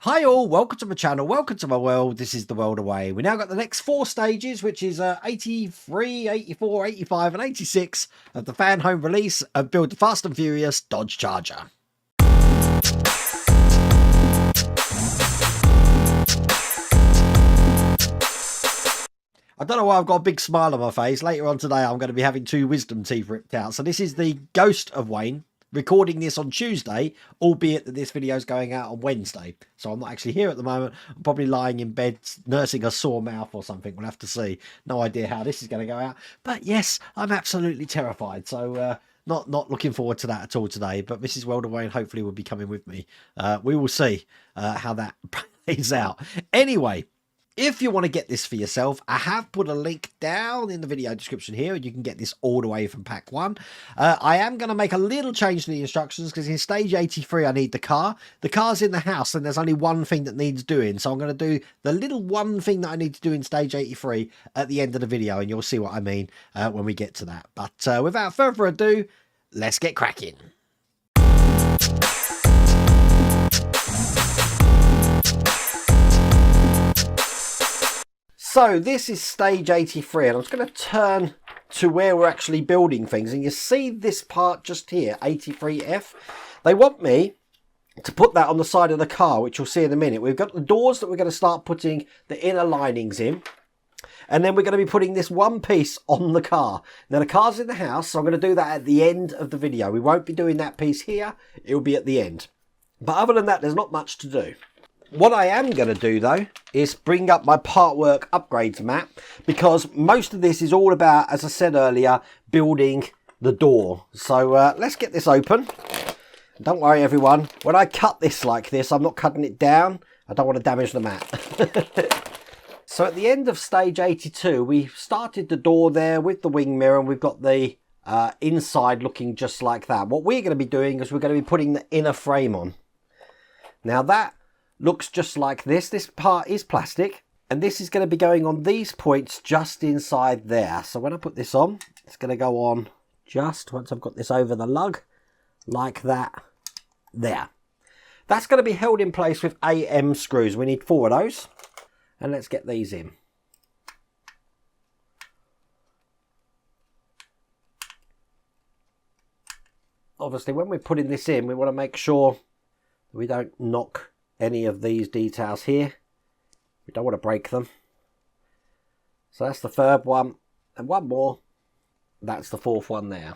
Hi all, welcome to my channel, welcome to my world. This is the world away. We now got the next 4 stages, which is 83, 84, 85 and 86 of the Fanhome release of Build the Fast and Furious Dodge Charger. I don't know why I've got a big smile on my face. Later on today I'm going to be having 2 wisdom teeth ripped out. So this is the Ghost of Wayne. Recording this on Tuesday, albeit that this video is going out on Wednesday. So I'm not actually here at the moment. I'm probably lying in bed nursing a sore mouth or something. We'll have to see. No idea how this is going to go out. But yes, I'm absolutely terrified. So not looking forward to that at all today. But Mrs. Wayne hopefully will be coming with me. We will see how that plays out. Anyway. If you want to get this for yourself, I have put a link down in the video description here, and you can get this all the way from pack 1. I am going to make a little change to the instructions because in stage 83 I need the car. The car's in the house and there's only one thing that needs doing. So I'm going to do the little one thing that I need to do in stage 83 at the end of the video, and you'll see what I mean when we get to that. But without further ado, let's get cracking. So this is stage 83, and I'm just going to turn to where we're actually building things. And you see this part just here, 83F. They want me to put that on the side of the car, which you'll see in a minute. We've got the doors that we're going to start putting the inner linings in. And then we're going to be putting this one piece on the car. Now the car's in the house, so I'm going to do that at the end of the video. We won't be doing that piece here. It will be at the end. But other than that, there's not much to do. What I am going to do though is bring up my part work upgrades map, because most of this is all about, as I said earlier, building the door. So let's get this open. Don't worry everyone, when I cut this like this, I'm not cutting it down. I don't want to damage the map. So at the end of stage 82, we started the door there with the wing mirror, and we've got the inside looking just like that. What we're going to be doing is we're going to be putting the inner frame on. Now that looks just like this. This part is plastic, and this is going to be going on these points just inside there. So when I put this on, it's going to go on just once I've got this over the lug, like that there. That's going to be held in place with AM screws. We need 4 of those, and let's get these in. Obviously, when we're putting this in, we want to make sure we don't knock any of these details here. We don't want to break them. So that's the 3rd one, and one more. That's the 4th one there.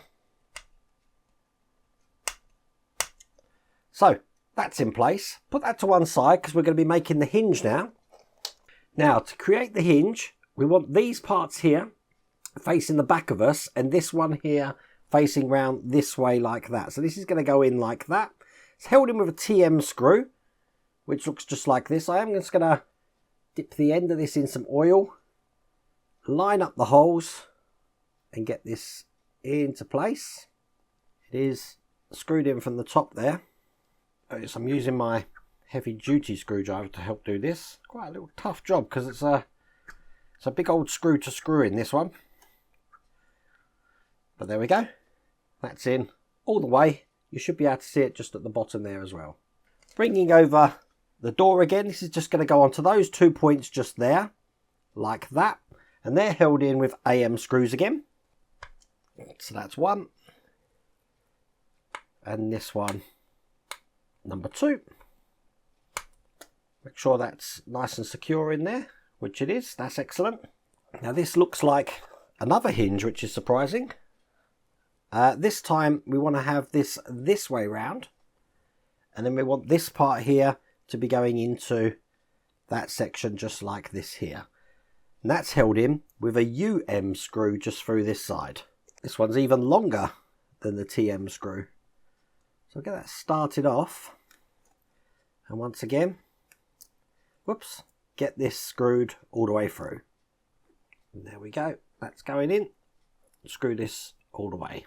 So that's in place. Put that to one side because we're going to be making the hinge now. Now to create the hinge, we want these parts here facing the back of us, and this one here facing round this way like that. So this is going to go in like that. It's held in with a TM screw, which looks just like this. I am just going to dip the end of this in some oil, line up the holes, and get this into place. It is screwed in from the top there. I'm using my heavy duty screwdriver to help do this. Quite a little tough job because it's a big old screw to screw in, this one. But there we go. That's in all the way. You should be able to see it just at the bottom there as well. Bringing over the door again, this is just going to go onto those 2 points just there, like that. And they're held in with AM screws again. So that's 1. And this one, number 2. Make sure that's nice and secure in there, which it is. That's excellent. Now this looks like another hinge, which is surprising. This time we want to have this way round. And then we want this part here to be going into that section just like this here. And that's held in with a UM screw just through this side. This one's even longer than the TM screw. So I'll get that started off. And once again, whoops, get this screwed all the way through. And there we go. That's going in. Screw this all the way.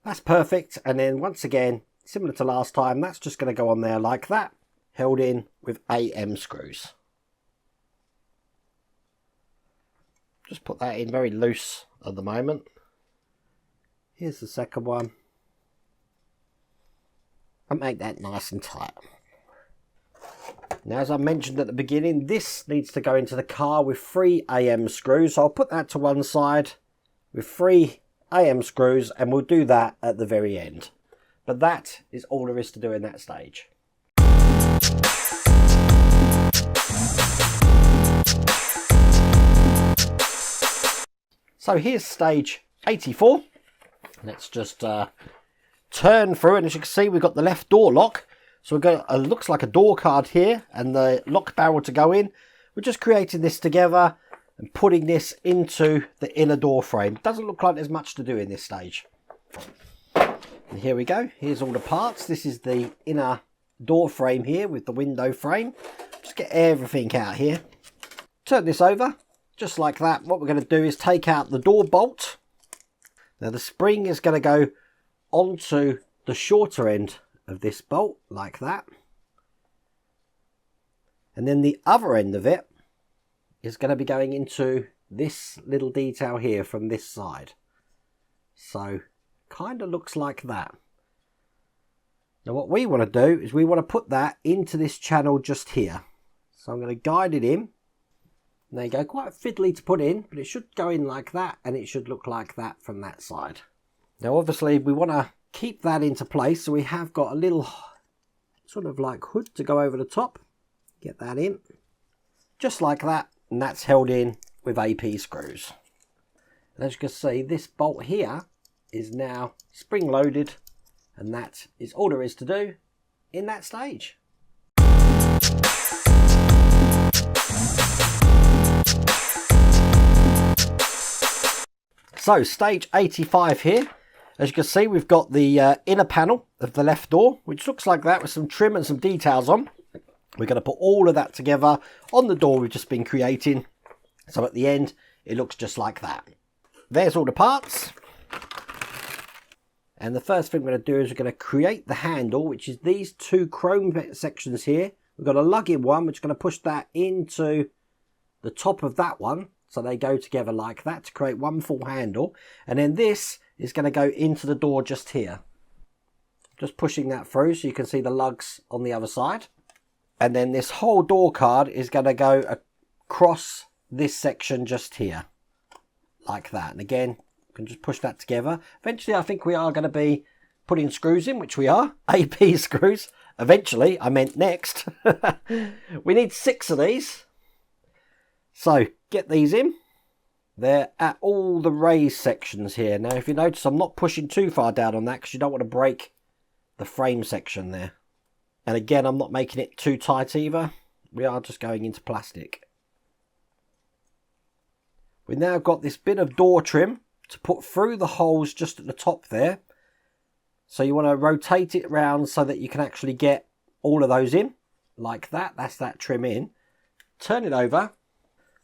That's perfect. And then once again, similar to last time, that's just going to go on there like that, held in with AM screws. Just put that in very loose at the moment. Here's the second one. and make that nice and tight. Now, as I mentioned at the beginning, this needs to go into the car with 3 AM screws. So I'll put that to one side with 3 AM screws, and we'll do that at the very end. But that is all there is to do in that stage. So here's stage 84. Let's just turn through, and as you can see, we've got the left door lock. So we've got looks like a door card here and the lock barrel to go in. We're just creating this together and putting this into the inner door frame. Doesn't look like there's much to do in this stage. And here we go. Here's all the parts. This is the inner door frame here with the window frame. Just get everything out here. Turn this over just like that. What we're going to do is take out the door bolt. Now the spring is going to go onto the shorter end of this bolt like that, and then the other end of it is going to be going into this little detail here from this side. So kind of looks like that. Now what we want to do is we want to put that into this channel just here. So I'm going to guide it in. And there you go, quite fiddly to put in, but it should go in like that, and it should look like that from that side. Now obviously we want to keep that into place, so we have got a little sort of like hood to go over the top. Get that in just like that, and that's held in with AP screws. And as you can see, this bolt here is now spring loaded, and that is all there is to do in that stage. So stage 85 here. As you can see, we've got the inner panel of the left door, which looks like that with some trim and some details on. We're going to put all of that together on the door we've just been creating. So at the end, it looks just like that. There's all the parts. And the first thing we're going to do is we're going to create the handle, which is these 2 chrome sections here. We've got a lug-in one, which is going to push that into the top of that one. So they go together like that to create one full handle. And then this is going to go into the door just here. Just pushing that through so you can see the lugs on the other side. And then this whole door card is going to go across this section just here. Like that. And again, you can just push that together. Eventually I think we are going to be putting screws in, which we are. AP screws. Eventually, I meant next. We need 6 of these. So get these in. They're at all the raised sections here. Now, if you notice, I'm not pushing too far down on that because you don't want to break the frame section there. And again, I'm not making it too tight either. We are just going into plastic. We've now got this bit of door trim to put through the holes just at the top there. So you want to rotate it around so that you can actually get all of those in. Like that. That's that trim in. Turn it over.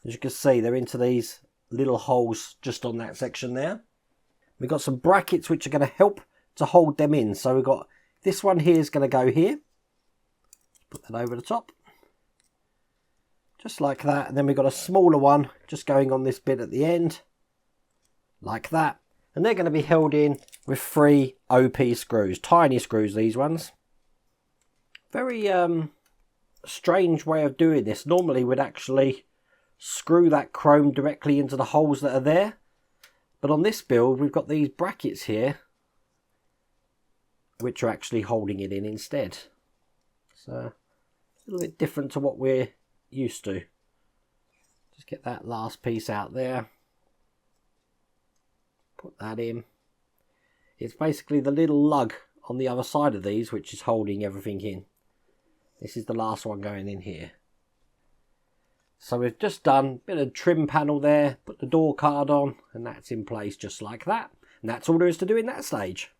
As you can see, they're into these little holes just on that section there. We've got some brackets which are going to help to hold them in. So we've got this one here is going to go here. Put that over the top. Just like that. And then we've got a smaller one just going on this bit at the end. Like that. And they're going to be held in with 3 OP screws. Tiny screws, these ones. Very strange way of doing this. Normally we'd actually screw that chrome directly into the holes that are there, but on this build we've got these brackets here which are actually holding it in instead. So a little bit different to what we're used to. Just get that last piece out there, put that in. It's basically the little lug on the other side of these which is holding everything in. This is the last one going in here. So we've just done a bit of trim panel there, put the door card on, and that's in place just like that. And that's all there is to do in that stage.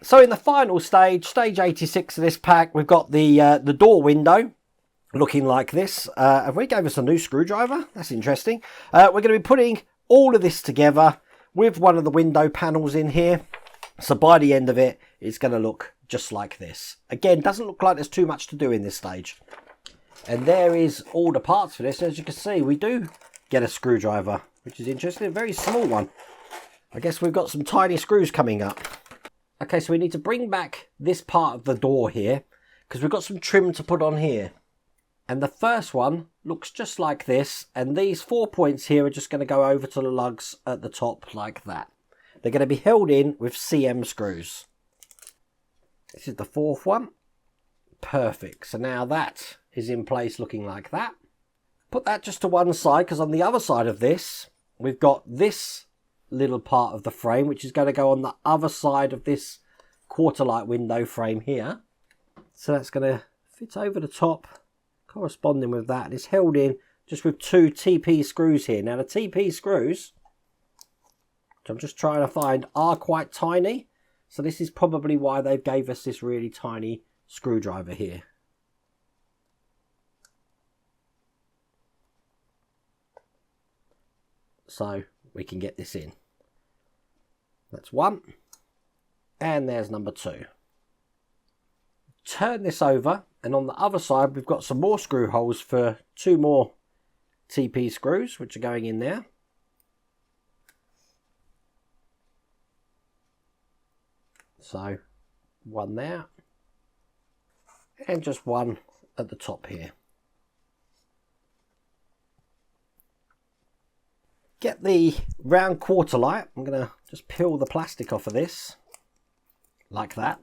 So in the final stage, stage 86 of this pack, we've got the door window looking like this. Have we gave us a new screwdriver? That's interesting. We're going to be putting all of this together with one of the window panels in here. So by the end of it, it's going to look just like this. Again, doesn't look like there's too much to do in this stage. And there is all the parts for this. As you can see, we do get a screwdriver which is interesting. A very small one. I guess we've got some tiny screws coming up. Okay, so we need to bring back this part of the door here because we've got some trim to put on here. And the first one looks just like this, and these 4 points here are just going to go over to the lugs at the top like that. They're going to be held in with CM screws. This is the fourth one. Perfect. So now that is in place looking like that. Put that just to one side because on the other side of this, we've got this little part of the frame, which is going to go on the other side of this quarter light window frame here. So that's going to fit over the top, corresponding with that. And it's held in just with 2 TP screws here. Now the TP screws, which I'm just trying to find, are quite tiny. So this is probably why they've gave us this really tiny screwdriver here. So we can get this in. That's one. And there's number 2. Turn this over, and on the other side we've got some more screw holes for 2 more TP screws, which are going in there. So one there, and just one at the top here. Get the round quarter light. I'm going to just peel the plastic off of this, like that.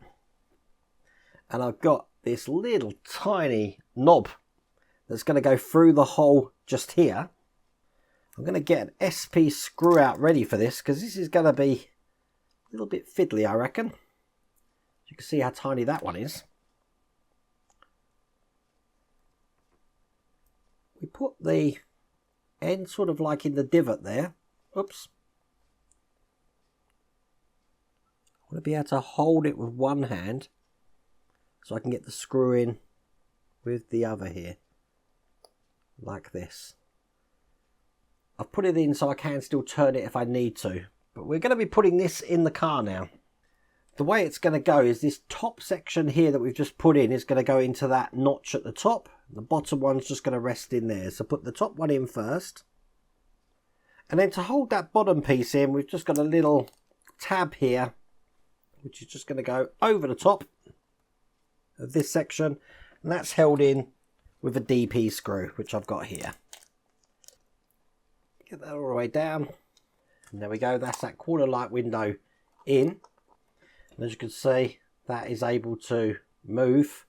And I've got this little tiny knob that's going to go through the hole just here. I'm going to get an SP screw out ready for this, because this is going to be a little bit fiddly, I reckon. You can see how tiny that one is. We put the end sort of like in the divot there. Oops. I want to be able to hold it with one hand so I can get the screw in with the other here. Like this. I've put it in so I can still turn it if I need to. But we're going to be putting this in the car now. The way it's going to go is this top section here that we've just put in is going to go into that notch at the top. The bottom one's just going to rest in there. So put the top one in first. And then to hold that bottom piece in, we've just got a little tab here, which is just going to go over the top of this section. And that's held in with a DP screw, which I've got here. Get that all the way down. And there we go. That's that quarter light window in. And as you can see, that is able to move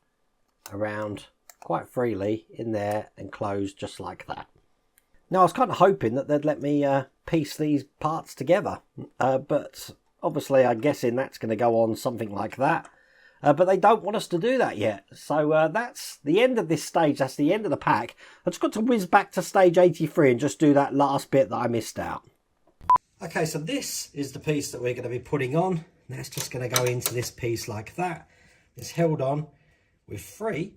around quite freely in there and close just like that. Now I was kind of hoping that they'd let me piece these parts together, but obviously I'm guessing that's going to go on something like that. But they don't want us to do that yet. So that's the end of this stage. That's the end of the pack. I've just got to whiz back to stage 83 and just do that last bit that I missed out. Okay, so this is the piece that we're going to be putting on. That's just going to go into this piece like that. It's held on with 3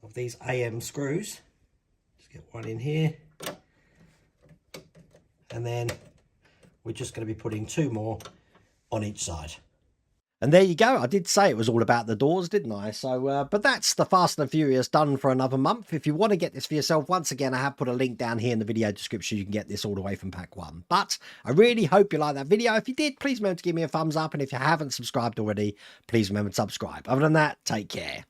of these AM screws. Just get one in here. And then we're just going to be putting 2 more on each side. And there you go. I did say it was all about the doors, didn't I? So, but that's the Fast and Furious done for another month. If you want to get this for yourself, once again, I have put a link down here in the video description. You can get this all the way from pack 1. But I really hope you liked that video. If you did, please remember to give me a thumbs up. And if you haven't subscribed already, please remember to subscribe. Other than that, take care.